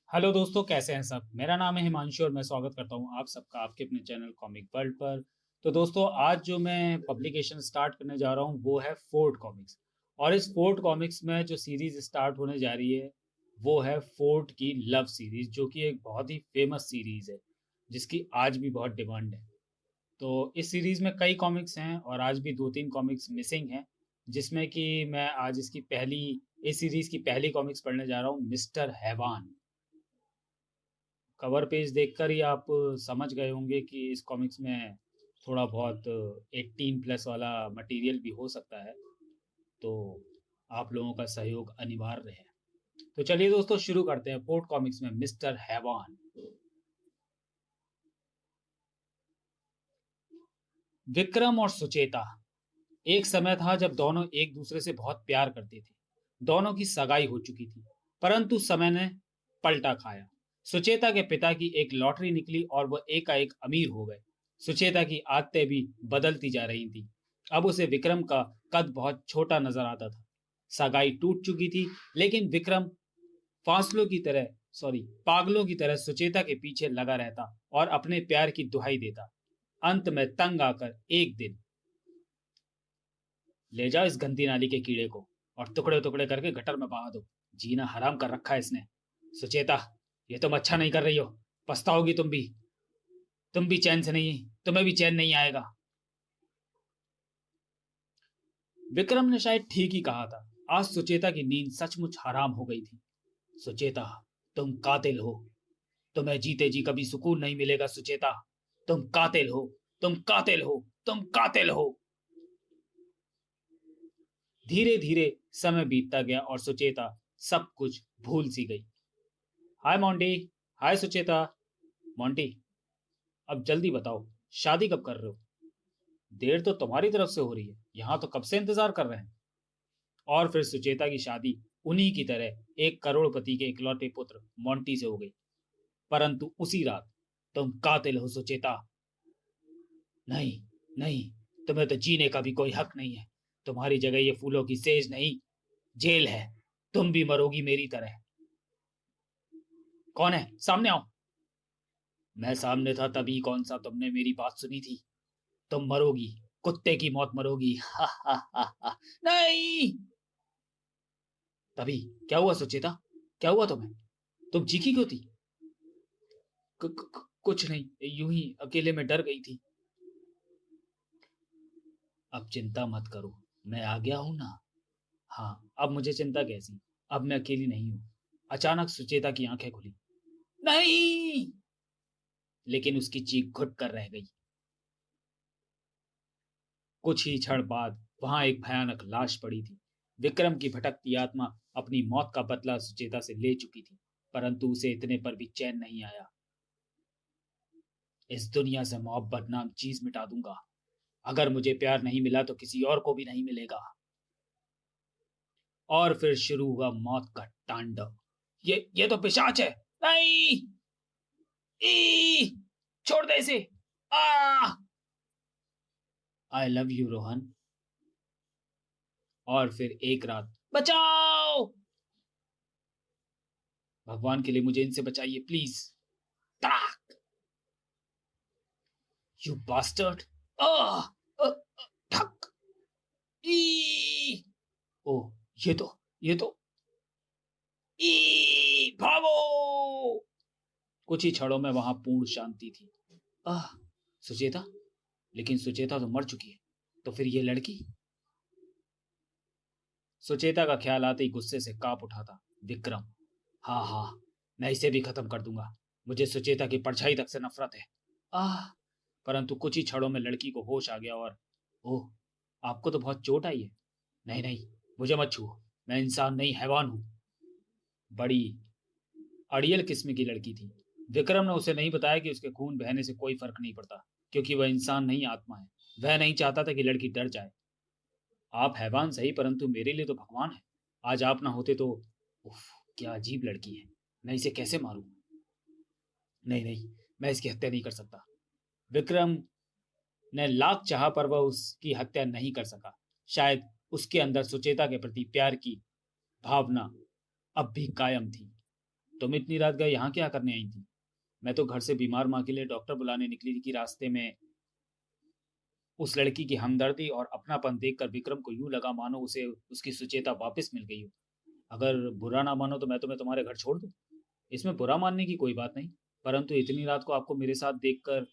Hello दोस्तों, कैसे हैं सब? मेरा नाम है हिमांशु और मैं स्वागत करता हूं आप सबका आपके अपने चैनल कॉमिक वर्ल्ड पर। तो दोस्तों, आज जो मैं पब्लिकेशन स्टार्ट करने जा रहा हूं वो है फोर्ट कॉमिक्स। और इस फोर्ट कॉमिक्स में जो सीरीज स्टार्ट होने जा रही है वो है फोर्ट की लव सीरीज, जो कि एक बहुत ही फेमस सीरीज है जिसकी आज भी बहुत डिमांड है। तो इस सीरीज में कई कॉमिक्स हैं और आज भी दो तीन कॉमिक्स मिसिंग हैं, जिसमें कि मैं आज इस सीरीज की पहली कॉमिक्स पढ़ने जा रहा हूँ, मिस्टर हैवान। कवर पेज देखकर ही आप समझ गए होंगे कि इस कॉमिक्स में थोड़ा बहुत 18 प्लस वाला मटेरियल भी हो सकता है। तो आप लोगों का सहयोग अनिवार्य है। तो चलिए दोस्तों, शुरू करते हैं पोर्ट कॉमिक्स में मिस्टर हैवान। विक्रम और सुचेता। एक समय था जब दोनों एक दूसरे से बहुत प्यार करते थे। दोनों की सगाई हो चुकी थी, परंतु समय ने पलटा खाया। सुचेता के पिता की एक लॉटरी निकली और वह एकाएक अमीर हो गए। सुचेता की आदतें भी बदलती जा रही थी। अब उसे विक्रम का कद बहुत छोटा नजर आता था। सगाई टूट चुकी थी, लेकिन विक्रम फासलों की तरह सॉरी पागलों की तरह सुचेता के पीछे लगा रहता और अपने प्यार की दुहाई देता। अंत में तंग आकर एक दिन, ले जाओ इस गंदी नाली के कीड़े को और टुकड़े टुकड़े करके गटर में बहा दो। जीना हराम कर रखा है इसने। सुचेता, ये तुम अच्छा नहीं कर रही हो। पछताओगी तुम भी। तुम भी चैन से नहीं, तुम्हें भी चैन नहीं आएगा। विक्रम ने शायद ठीक ही कहा था। आज सुचेता की नींद सचमुच हराम हो गई थी। सुचेता, तुम कातिल हो। तुम्हें जीते जी कभी सुकून नहीं मिलेगा सुचेता। तुम कातिल हो। तुम कातिल हो। तुम कातिल हो। धीरे धीरे समय बीतता गया और सुचेता सब कुछ भूल सी गई। हाय मोंटी। हाय सुचेता। मोंटी, अब जल्दी बताओ, शादी कब कर रहे हो? देर तो तुम्हारी तरफ से हो रही है, यहां तो कब से इंतजार कर रहे हैं। और फिर सुचेता की शादी उन्हीं की तरह एक करोड़पति के इकलौते पुत्र मोंटी से हो गई। परंतु उसी रात तुम कातिल हो सुचेता। नहीं, नहीं, तुम्हें तो जीने का भी कोई हक नहीं है। तुम्हारी जगह ये फूलों की सेज नहीं, जेल है। तुम भी मरोगी मेरी तरह। कौन है? सामने आओ। मैं सामने था तभी कौन सा तुमने मेरी बात सुनी थी? तुम मरोगी, कुत्ते की मौत मरोगी। हा हा हा हा। नहीं। तभी क्या हुआ सुचेता? क्या हुआ तुम्हें? तुम चीखी क्यों थी? कुछ नहीं, यूं ही अकेले में डर गई थी। अब चिंता मत करो, मैं आ गया हूं ना। हाँ, अब मुझे चिंता कैसी? अब मैं अकेली नहीं हूं। अचानक सुचेता की आंखें खुली। नहीं। लेकिन उसकी चीख घुट कर रह गई। कुछ ही क्षण बाद वहां एक भयानक लाश पड़ी थी। विक्रम की भटकती आत्मा अपनी मौत का बदला सुचेता से ले चुकी थी, परंतु उसे इतने पर भी चैन नहीं आया। इस दुनिया से मोहब्बत नाम चीज मिटा दूंगा। अगर मुझे प्यार नहीं मिला तो किसी और को भी नहीं मिलेगा। और फिर शुरू हुआ मौत का तांडव। ये तो पिशाच है। नहीं। ई! छोड़ दे इसे। आ! I love you Rohan. और फिर एक रात, बचाओ! भगवान के लिए मुझे इनसे बचाइए प्लीज। तड़ाक! You bastard! आ! अ, ठक! ई! ओह, ये तो भागो! कुछ ही क्षणों में वहां पूर्ण शांति थी। आह! सुचेता? लेकिन सुचेता तो मर चुकी है। तो फिर ये लड़की? सुचेता का ख्याल आते ही गुस्से से कांप उठा था विक्रम। हाँ हाँ, मैं इसे भी खत्म कर दूंगा। मुझे सुचेता की परछाई तक से नफरत है। आह! परंतु कुछ ही क्षणों में लड़की को होश आ गया और, ओह, आपको तो बहुत चोट आई है। नहीं नहीं, मुझे मत छुओ। मैं इंसान नहीं, हैवान हूं। बड़ी अड़ियल किस्म की लड़की थी। विक्रम ने उसे नहीं बताया कि उसके खून बहने से कोई फर्क नहीं पड़ता, क्योंकि वह इंसान नहीं, आत्मा है। वह नहीं चाहता था कि लड़की डर जाए। आप हैवान सही, परंतु मेरे लिए तो भगवान है। आज आप ना होते तो। उफ, क्या अजीब लड़की है। मैं इसे कैसे मारूं? नहीं नहीं, मैं इसकी हत्या नहीं कर सकता। विक्रम ने लाख चाहा पर वह उसकी हत्या नहीं कर सका। शायद उसके अंदर सुचेता के प्रति प्यार की भावना अब भी कायम थी। तुम इतनी रात गए यहाँ क्या करने आई थी? मैं तो घर से बीमार माँ के लिए डॉक्टर बुलाने निकली थी कि रास्ते में उस लड़की की हमदर्दी और अपनापन देखकर विक्रम को यूं लगा मानो उसे उसकी सुचेता वापस मिल गई हो। अगर बुरा ना मानो तो मैं तुम्हें तुम्हारे घर छोड़ दूं। इसमें बुरा मानने की कोई बात नहीं, परंतु इतनी रात को आपको मेरे साथ देखकर।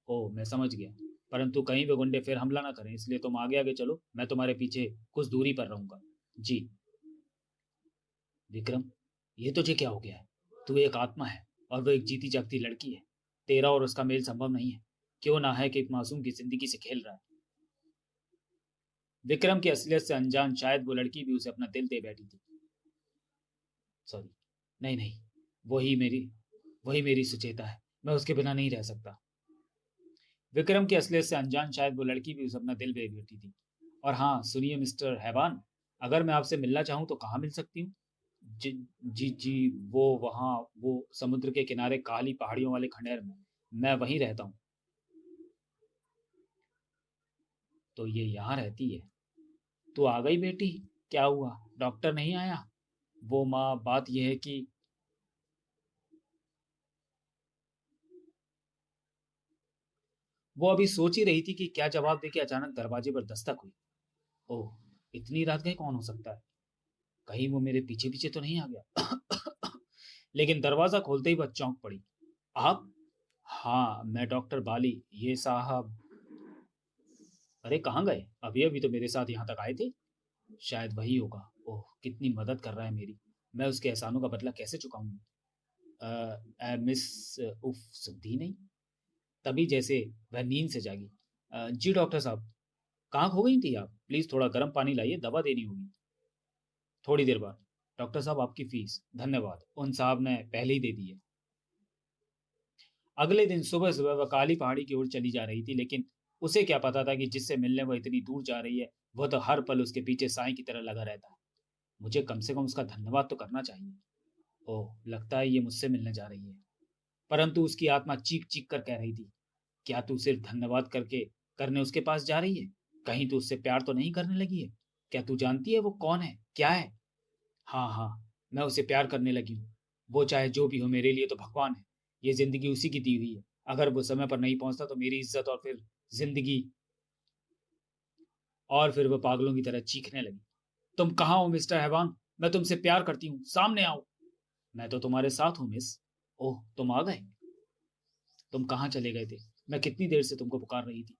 ओह, मैं समझ गया। परंतु कहीं वे गुंडे फिर हमला ना करें, इसलिए तुम आगे आगे चलो, मैं तुम्हारे पीछे कुछ दूरी पर रहूंगा। जी। विक्रम, ये तुझे क्या हो गया है? तू एक आत्मा है और वो एक जीती जागती लड़की है। तेरा और उसका मेल संभव नहीं है। क्यों ना है कि एक मासूम की जिंदगी से खेल रहा है। विक्रम की असलियत से अनजान शायद वो लड़की भी उसे अपना दिल दे बैठी थी। सॉरी, नहीं नहीं, वही मेरी वही मेरी सुचेता है। मैं उसके बिना नहीं रह सकता। विक्रम की असलियत से अनजान शायद वो लड़की भी उसे अपना दिल दे बैठी थी। और हाँ सुनिए मिस्टर हैवान, अगर मैं आपसे मिलना चाहूँ तो कहाँ मिल सकती हूँ? जी जी जी, वो वहाँ, वो समुद्र के किनारे काली पहाड़ियों वाले खंडहर में। मैं वहीं रहता हूँ। तो ये यहाँ रहती है? तू आ गई बेटी? क्या हुआ, डॉक्टर नहीं आया? वो माँ, बात यह है कि वो अभी सोच ही रही थी कि क्या जवाब दे कि अचानक दरवाजे पर दस्तक हुई। ओह, इतनी रात गए कौन हो सकता है? कहीं वो मेरे पीछे पीछे तो नहीं आ गया? लेकिन दरवाजा खोलते ही वह चौंक पड़ी। आप? हाँ, मैं डॉक्टर बाली, ये साहब। अरे कहाँ गए? अभी अभी तो मेरे साथ यहाँ तक आए थे। शायद वही होगा। ओह, कितनी मदद कर रहा है मेरी। मैं उसके एहसानों का बदला कैसे चुकाऊंगी? मिस, उफ, सुनती नहीं। तभी जैसे वह नींद से जागी। जी डॉक्टर साहब, कहाँ खो गई थी आप? प्लीज थोड़ा गर्म पानी लाइए, दवा देनी होगी। थोड़ी देर बाद। डॉक्टर साहब, आपकी फीस। धन्यवाद, उन साहब ने पहले ही दे दी है। अगले दिन सुबह सुबह वह काली पहाड़ी की ओर चली जा रही थी, लेकिन उसे क्या पता था कि जिससे मिलने वह इतनी दूर जा रही है वह तो हर पल उसके पीछे साई की तरह लगा रहता है। मुझे कम से कम उसका धन्यवाद तो करना चाहिए। ओह, लगता है ये मुझसे मिलने जा रही है। परंतु उसकी आत्मा चीख चीख कर कह रही थी, क्या तू सिर्फ धन्यवाद करके करने उसके पास जा रही है? कहीं तू उससे प्यार तो नहीं करने लगी है? क्या तू जानती है वो कौन है, क्या है? हाँ हाँ, मैं उसे प्यार करने लगी हूँ। वो चाहे जो भी हो, मेरे लिए तो भगवान है। ये जिंदगी उसी की दी हुई है। अगर वो समय पर नहीं पहुंचता तो मेरी इज्जत और फिर जिंदगी। और फिर वो पागलों की तरह चीखने लगी। तुम कहाँ हो मिस्टर हैवान? मैं तुमसे प्यार करती हूँ, सामने आओ। मैं तो तुम्हारे साथ हूँ मिस। ओह, तुम आ गए। तुम कहाँ चले गए थे? मैं कितनी देर से तुमको पुकार रही थी।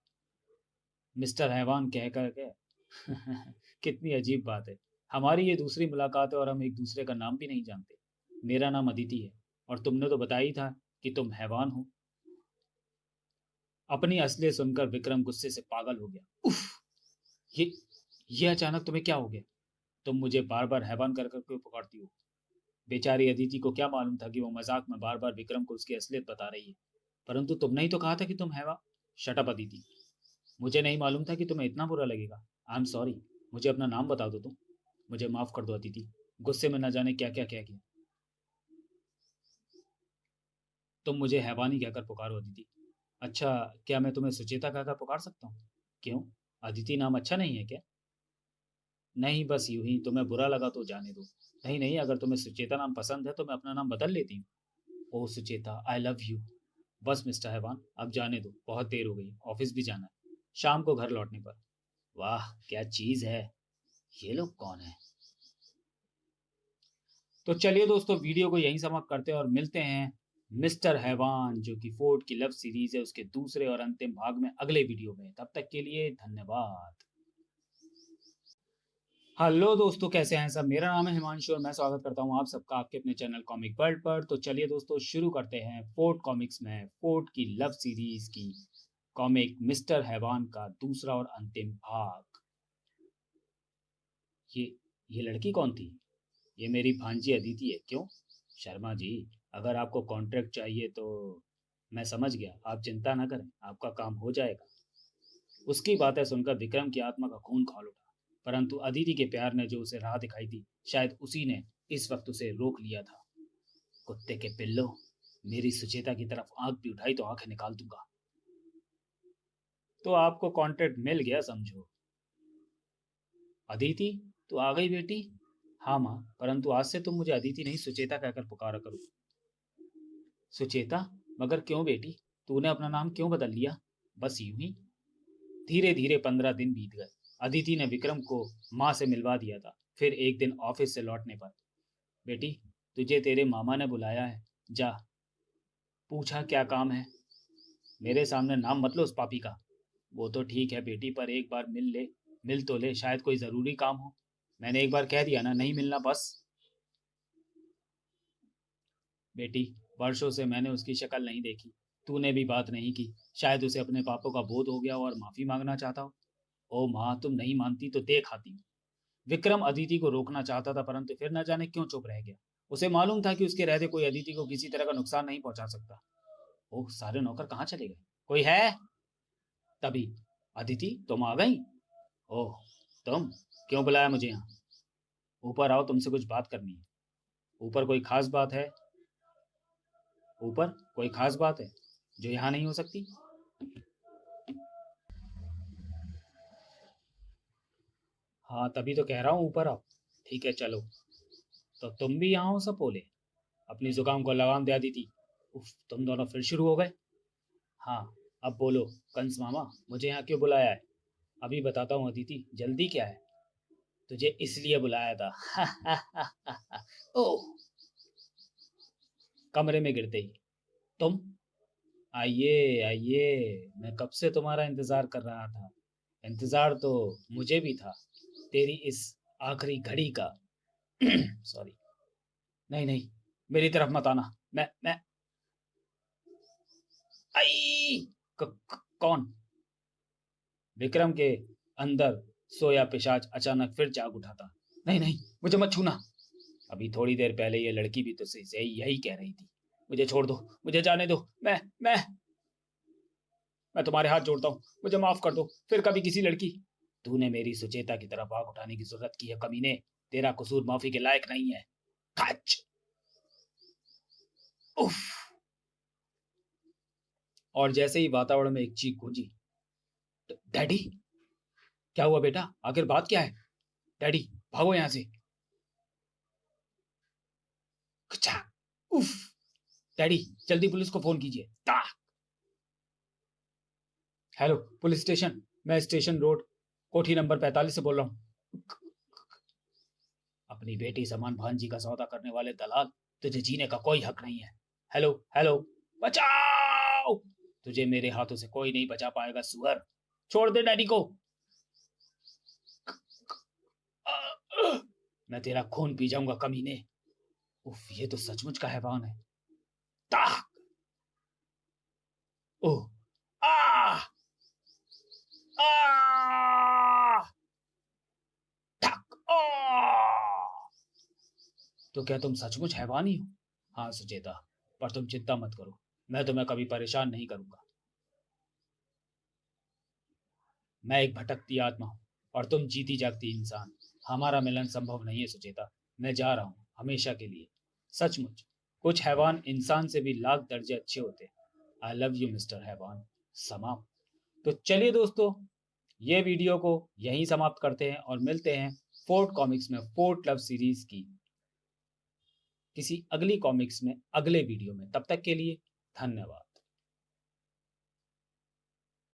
मिस्टर हैवान कह कर के। कितनी अजीब बात है। हमारी ये दूसरी मुलाकात है और हम एक दूसरे का नाम भी नहीं जानते। मेरा नाम अदिति है और तुमने तो बताया ही था कि तुम हैवान हो। अपनी असलियत सुनकर विक्रम गुस्से से पागल हो गया। उफ, ये ये अचानक तुम्हें क्या हो गया? तुम मुझे बार बार हैवान कर कर क्यों पुकारती हो? बेचारी अदिति को क्या मालूम था कि वो मजाक में बार बार विक्रम को उसकी असलियत बता रही है। परंतु तुमने ही तो कहा था कि तुम हैवा। शट अप अदिति, मुझे नहीं मालूम था कि तुम्हें इतना बुरा लगेगा। I am sorry. मुझे अपना नाम बता दो तुम। मुझे माफ कर दो अदिति। गुस्से में न जाने क्या क्या कह गया। तुम मुझे हैवानी कहकर पुकारो अदिति। अच्छा, क्या मैं तुम्हें सुचेता कहकर पुकार सकता हूँ? क्यों? अदिति नाम अच्छा नहीं है क्या? नहीं, बस यूं ही, तुम्हें बुरा लगा तो जाने दो। नहीं नहीं, अगर तुम्हें सुचेता नाम पसंद है तो मैं अपना नाम बदल लेती हूँ। ओह सुचेता, आई लव यू। बस मिस्टर हैवान, अब जाने दो, बहुत देर हो गई, ऑफिस भी जाना है। शाम को घर लौटने पर। वाह, क्या चीज है। ये लोग कौन है? तो चलिए दोस्तों, वीडियो को यहीं समाप्त करते हैं और मिलते हैं मिस्टर हैवान जो कि फोर्ड की लव सीरीज है उसके दूसरे और अंतिम भाग में अगले वीडियो में। तब तक के लिए धन्यवाद। हेलो दोस्तों, कैसे हैं सब? मेरा नाम है हिमांशु और मैं स्वागत करता हूं आप सबका आपके अपने चैनल कॉमिक वर्ल्ड पर। तो चलिए दोस्तों, शुरू करते हैं फोर्ड कॉमिक्स में फोर्ड की लव सीरीज की कॉमिक मिस्टर हैवान का दूसरा और अंतिम भाग। ये ये लड़की कौन थी? ये मेरी भांजी अदिति है। क्यों? शर्मा जी, अगर आपको कॉन्ट्रैक्ट चाहिए तो मैं समझ गया, आप चिंता न करें, आपका काम हो जाएगा। उसकी बातें सुनकर विक्रम की आत्मा का खून खौल उठा। परंतु अदिति के प्यार ने जो उसे राह दिखाई थी, शायद उसी ने इस वक्त उसे रोक लिया था। कुत्ते के पिल्लो, मेरी सुचेता की तरफ आंख भी उठाई तो आंखें निकाल दूंगा। तो आपको कॉन्ट्रैक्ट मिल गया समझो। अदिति, तू आ गई बेटी? हाँ माँ, परंतु आज से तुम मुझे अदिति नहीं सुचेता कहकर पुकारा करो। सुचेता? मगर क्यों बेटी? तूने अपना नाम क्यों बदल लिया? बस यूं ही। धीरे धीरे 15 दिन बीत गए। अदिति ने विक्रम को माँ से मिलवा दिया था। फिर एक दिन ऑफिस से लौटने पर, बेटी, तुझे तेरे मामा ने बुलाया है, जा। पूछा क्या काम है? मेरे सामने नाम मत लो उस पापी का। वो तो ठीक है बेटी, पर एक बार मिल तो ले, शायद कोई जरूरी काम हो। मैंने एक बार कह दिया ना, नहीं मिलना बस। बेटी, वर्षों से मैंने उसकी शक्ल नहीं देखी, तूने भी बात नहीं की। शायद उसे अपने पापों का बोध हो गया हो और माफी मांगना चाहता हो। ओ माँ, तुम नहीं मानती तो देख आती हूँ। विक्रम अदिति को रोकना चाहता था, परंतु फिर न जाने क्यों चुप रह गया। उसे मालूम था कि उसके रहते कोई अदिति को किसी तरह का नुकसान नहीं पहुंचा सकता। ओह, सारे नौकर कहाँ चले गए? कोई है? तभी, अदिति तुम आ गई? ओह, तुम? क्यों बुलाया मुझे यहाँ? ऊपर आओ, तुमसे कुछ बात करनी है। ऊपर कोई खास बात है? ऊपर कोई खास बात है जो यहाँ नहीं हो सकती? हाँ, तभी तो कह रहा हूँ ऊपर आओ। ठीक है, चलो। तो तुम भी यहाँ हो सपोले? अपनी जुकाम को लगाम दे दी थी। उफ, तुम दोनों फिर शुरू हो गए। हाँ, अब बोलो। कंस मामा, मुझे यहाँ क्यों बुलाया है? अभी बताता हूँ अदिति, जल्दी क्या है? तुझे इसलिए बुलाया था। ओह! कमरे में गिरते ही, तुम? आइए आइए, मैं कब से तुम्हारा इंतजार कर रहा था। इंतजार तो मुझे भी था, तेरी इस आखिरी घड़ी का। सॉरी। नहीं नहीं, मेरी तरफ मत आना। मैं आई! कौन? विक्रम के अंदर सोया पिशाच अचानक फिर जाग उठा था। नहीं नहीं, मुझे मत छूना। अभी थोड़ी देर पहले ये लड़की भी तुझसे से यही कह रही थी। मुझे छोड़ दो, मुझे जाने दो। मैं तुम्हारे हाथ जोड़ता हूँ, मुझे माफ कर दो। फिर कभी किसी लड़की। तूने मेरी सुचेता की तरफ आग उठाने की जरूरत की है कमीने। तेरा कसूर माफी के लायक नहीं है। खच! उफ! और जैसे ही वातावरण में एक चीख गूंजी, डैडी? क्या हुआ बेटा? आखिर बात क्या है? डैडी, भागो यहां से। खचा! उफ! डैडी, जल्दी पुलिस को फोन कीजिए। Hello, police station. मैं स्टेशन रोड, कोठी नंबर 45 से बोल रहा हूँ। अपनी बेटी समान भांजी का सौदा करने वाले दलाल, तुझे जीने का कोई हक नहीं है। हेलो हेलो, बचाओ! तुझे मेरे हाथों से कोई नहीं बचा पाएगा सुअर। छोड़ दे डैडी को। मैं तेरा खून पी जाऊंगा कमीने। उफ, ये तो सचमुच का हैवान है। ताक! ओह! आ! आ! ठक! आ! तो क्या तुम सचमुच हैवान ही हो? हाँ सुचेता, पर तुम चिंता मत करो, मैं तुम्हें कभी परेशान नहीं करूंगा। मैं एक भटकती आत्मा हूँ और तुम जीती जागती इंसान। हमारा मिलन संभव नहीं है सुचेता। मैं जा रहा हूँ हमेशा के लिए। सचमुच, कुछ हैवान इंसान से भी लाख दर्जे अच्छे होते हैं। आई लव यू मिस्टर हैवान। समाप्त। तो चलिए दोस्तों, ये वीडियो को यहीं समाप्त करते हैं और मिलते हैं फोर्ट कॉमिक्स में फोर्ट लव सीरीज की किसी अगली कॉमिक्स में अगले वीडियो में। तब तक के लिए धन्यवाद।